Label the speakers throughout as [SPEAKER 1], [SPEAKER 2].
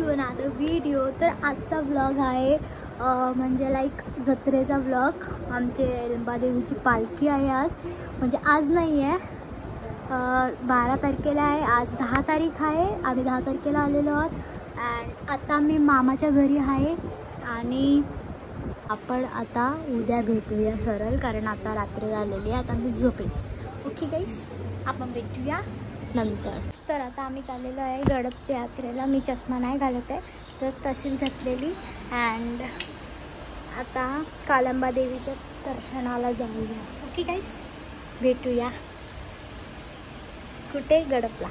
[SPEAKER 1] To another video. तर आजचा vlog आहे म्हणजे लाईक जत्रेचा व्लॉग। आमचे एल्बादेवीची पालखी आहे आज, म्हणजे आज नाही आहे, 12 तारखेला आहे, आज 10 तारीख आहे। आम्ही 10 तारखेला आलेलो आहोत अँड आता मी मामाच्या घरी आहे आणि आपण आता उद्या भेटूया सरळ, कारण आता रात्री झालेली आहे, आता मी झोपेन। ओके गाईस, आपण भेटूया नंतर। तर आता आम्ही चाललेलो आहे गडपच्या यात्रेला। मी चष्मा नाही घालत आहे, जस्ट तशीच घातलेली अँड आता कालंबा देवीच्या दर्शनाला जाऊया। ओके गाईस, भेटूया कुठे? गडपला।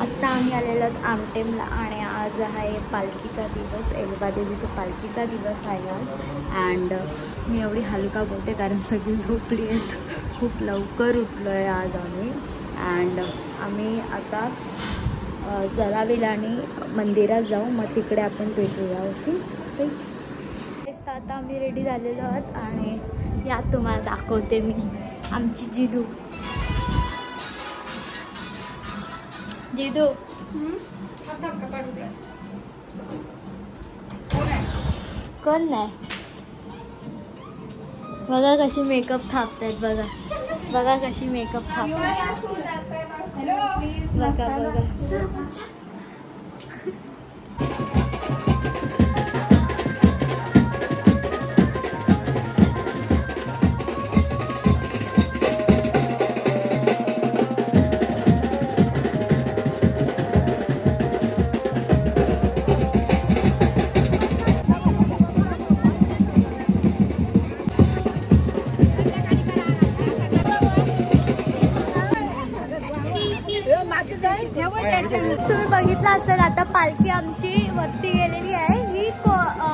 [SPEAKER 1] आत्ता आम्ही आलेलो आहोत आमटेमला आणि आज आहे पालखीचा दिवस, एल्बादेवीच्या पालखीचा दिवस आहे आज। अँड मी एवढी हलका बोलते कारण सगळी झोपली आहेत, खूप लवकर उठलो आहे आज आम्ही। अँड आम्ही आता जरावेला आणि मंदिरात जाऊ, मग तिकडे आपण भेटूया। ओके, आता आम्ही रेडी झालेलो आहोत आणि या तुम्हाला दाखवते मी आमची जिदू। जिदू कोण नाही, बघा कशी मेकअप थापतायत, बघा बघा कशी मेकअप थापतात, बघा बघा। तुम्ही बघितलं असेल आता पालखी आमची वरती गेलेली आहे। ही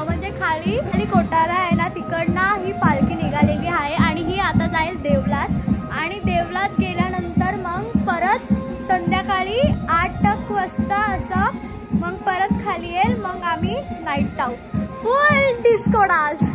[SPEAKER 1] म्हणजे खाली कोटारा आहे ना, तिकडनं ही पालखी निघालेली आहे आणि ही आता जाईल देवलात आणि देवलात गेल्यानंतर मग परत संध्याकाळी 8 वाजता असं मग परत खाली येईल। मग आम्ही night out full disco dance.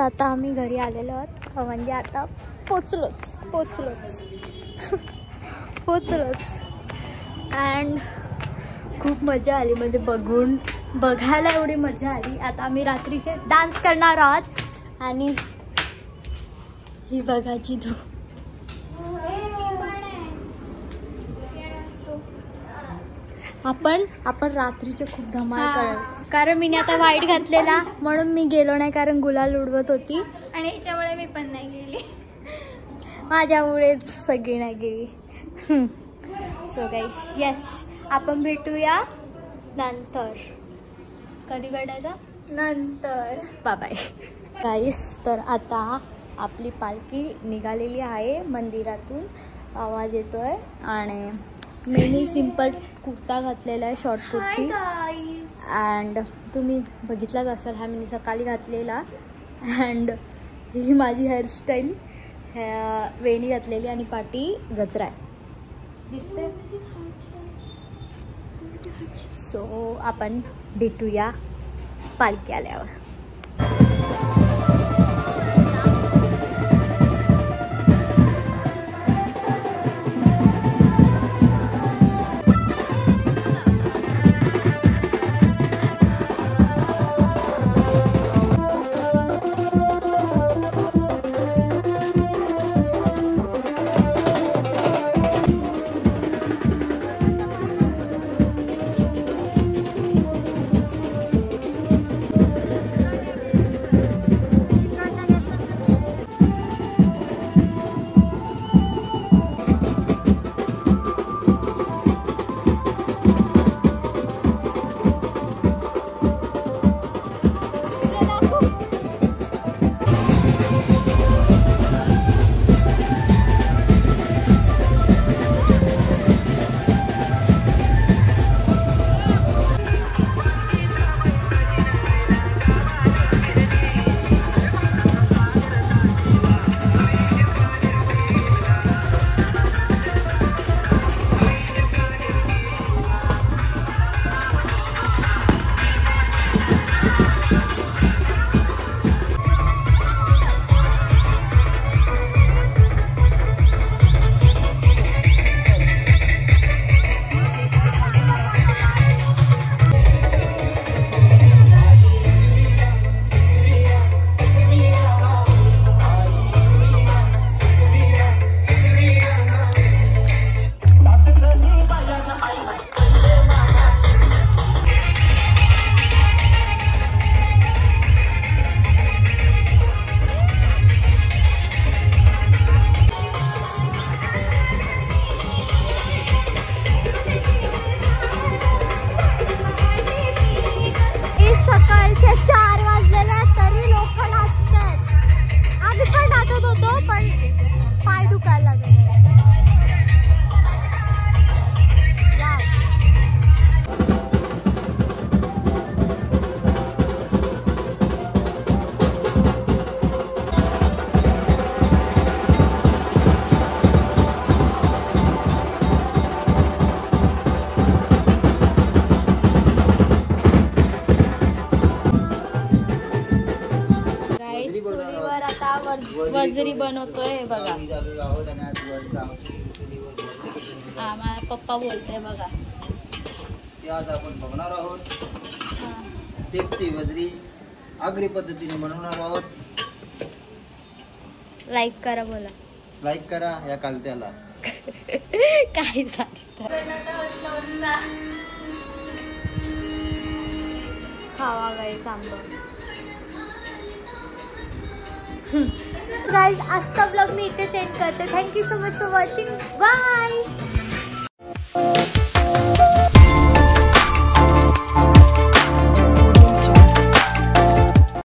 [SPEAKER 1] आता आम्ही घरी आलेलो आहोत, म्हणजे आता पोचलोच अँड खूप मजा आली, म्हणजे बघायला एवढी मजा आली। आता आम्ही रात्रीचे डान्स करणार आहोत आणि ही बघा जिदू। आपण रात्रीचे खूप धमाल कारण मी आता वाईट घातलेला म्हणून मी गेलो नाही, कारण गुलाल उडवत होती
[SPEAKER 2] आणि ह्याच्यामुळे मी पण नाही गेली.
[SPEAKER 1] माझ्यामुळेच सगळी नाही गेली. सो गाईस यस, आपण भेटूया नंतर. कधी भेटायचं?
[SPEAKER 2] नंतर.
[SPEAKER 1] Bye bye guys. तर आता आपली पालखी निघालेली आहे मंदिरातून. आवाज येतोय आणि मीनी सिंपल कुर्ता घातलेला आहे, शॉर्ट कुर्ती. अँड तुम्ही बघितलाच असाल, हा मी सकाळी घातलेला. अँड ही माझी हेअरस्टाईल, वेणी घातलेली आणि पाठी गजरा आहे, दिसते. सो आपण भेटूया पालखी आल्यावर. वजरी बनवतोय बघा. माझा पप्पा बोलतोय बघा.
[SPEAKER 3] आज आपण बघणार आहोत टेस्टी वजरी आगरी पद्धतीने बनवणार आहोत.
[SPEAKER 1] लाईक करा, बोला
[SPEAKER 3] लाईक करा या कालत्याला.
[SPEAKER 1] काय झालं खावा गाईस आंबा. गाइस आजचा ब्लॉग मी इथे सेंड करते. Thank you so much for watching. Bye.